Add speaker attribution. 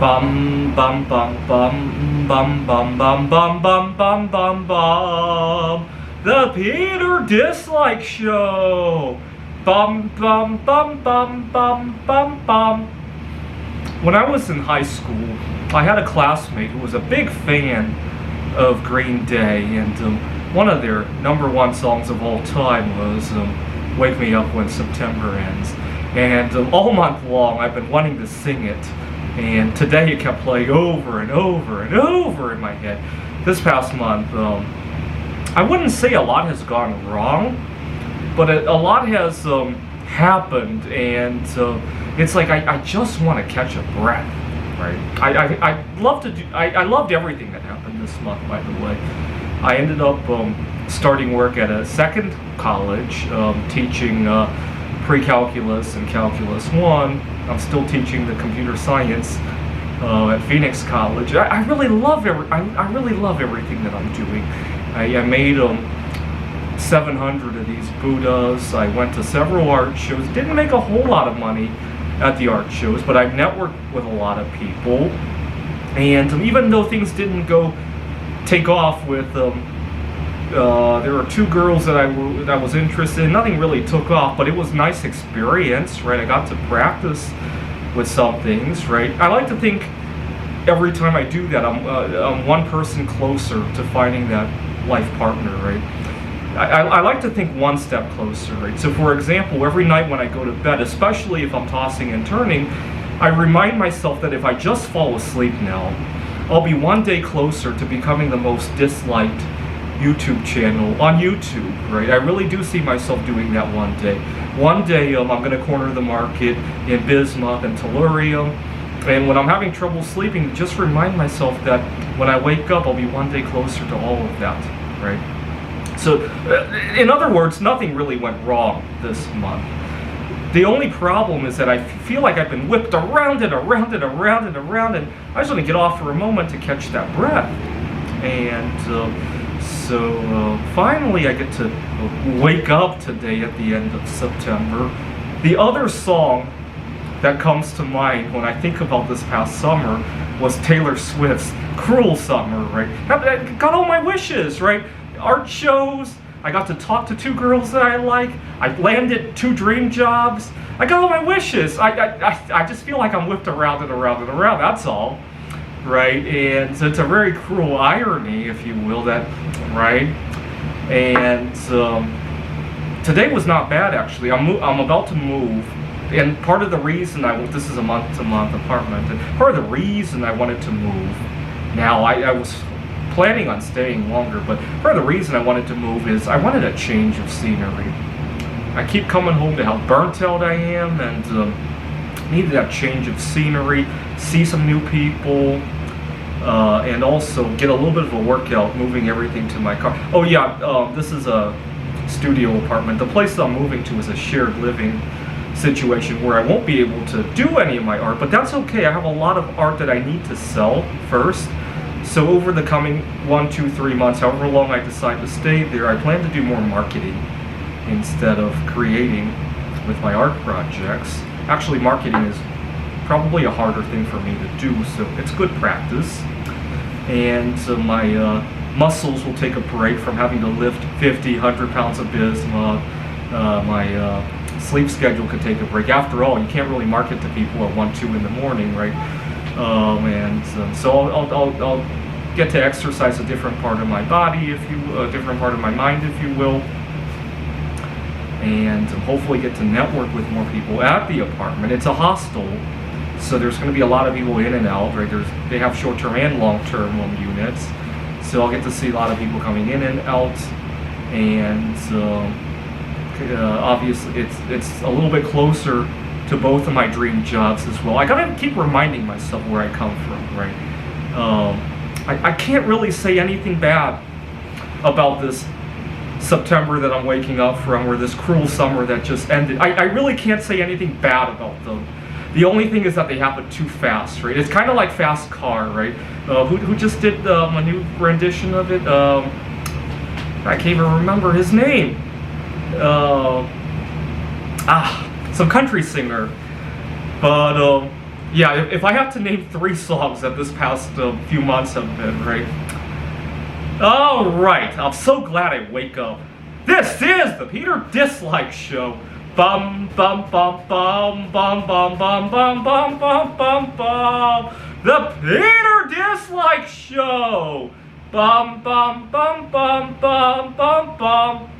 Speaker 1: Bum bum bum bum bum bum bum bum bum bum bum bum. The Peter Dislike Show. Bum bum bum bum bum bum bum. When I was in high school, I had a classmate who was a big fan of Green Day, and one of their #1 songs of all time was "Wake Me Up When September Ends." And all month long, I've been wanting to sing it. And today it kept playing over and over and over in my head. This past month, I wouldn't say a lot has gone wrong, but a lot has happened, and it's like I just want to catch a breath, right? I loved everything that happened this month, by the way. I ended up starting work at a second college, teaching pre-calculus and calculus 1. I'm still teaching the computer science at Phoenix College. I really love everything that I'm doing. I made 700 of these Buddhas. I went to several art shows. Didn't make a whole lot of money at the art shows, but I've networked with a lot of people. And even though things didn't take off with there were 2 girls that I was interested in. Nothing really took off, but it was a nice experience, right? I got to practice with some things, right? I like to think every time I do that, I'm one person closer to finding that life partner, right? I like to think one step closer, right? So for example, every night when I go to bed, especially if I'm tossing and turning, I remind myself that if I just fall asleep now, I'll be one day closer to becoming the most disliked YouTube channel on YouTube, right? I really do see myself doing that one day. One day I'm going to corner the market in Bismuth and Tellurium, and when I'm having trouble sleeping, just remind myself that when I wake up, I'll be one day closer to all of that, right? So, in other words, nothing really went wrong this month. The only problem is that I feel like I've been whipped around and around and around and around, and I just want to get off for a moment to catch that breath. And So finally I get to wake up today at the end of September. The other song that comes to mind when I think about this past summer was Taylor Swift's Cruel Summer, right? I got all my wishes, right? Art shows, I got to talk to 2 girls that I like, I landed 2 dream jobs, I got all my wishes. I just feel like I'm whipped around and around and around, that's all. Right, and so it's a very cruel irony, if you will, that, right? And today was not bad, actually. I'm about to move, and part of the reason this is a month-to-month apartment, and part of the reason I wanted to move, now I was planning on staying longer, but part of the reason I wanted to move is I wanted a change of scenery. I keep coming home to how burnt out I am, and needed that change of scenery, see some new people, and also get a little bit of a workout moving everything to my car. Oh yeah, this is a studio apartment. The place that I'm moving to is a shared living situation where I won't be able to do any of my art, but that's okay. I have a lot of art that I need to sell first. So over the coming 1, 2, 3 months, however long I decide to stay there, I plan to do more marketing instead of creating with my art projects. Actually, marketing is probably a harder thing for me to do, so it's good practice. And my muscles will take a break from having to lift 50, 100 pounds of bismuth. My sleep schedule could take a break. After all, you can't really market to people at 1, 2 in the morning, right? So I'll get to exercise a different part of my body, a different part of my mind, if you will. And hopefully get to network with more people at the apartment. It's a hostel, so there's going to be a lot of people in and out, right? They have short-term and long-term units, so I'll get to see a lot of people coming in and out, and obviously it's a little bit closer to both of my dream jobs as well. I gotta keep reminding myself where I come from, right? I can't really say anything bad about this September that I'm waking up from, or this cruel summer that just ended. I really can't say anything bad about them. The only thing is that they happen too fast, right? It's kind of like Fast Car, right? Who just did a new rendition of it? I can't even remember his name. Some country singer. But Yeah, if I have to name 3 songs that this past few months have been, right? Alright, I'm so glad I wake up. This is the Peter Dislike Show. Bum bum bum bum bum bum bum bum bum bum bum bum. The Peter Dislike Show. Bum bum bum bum bum bum bum.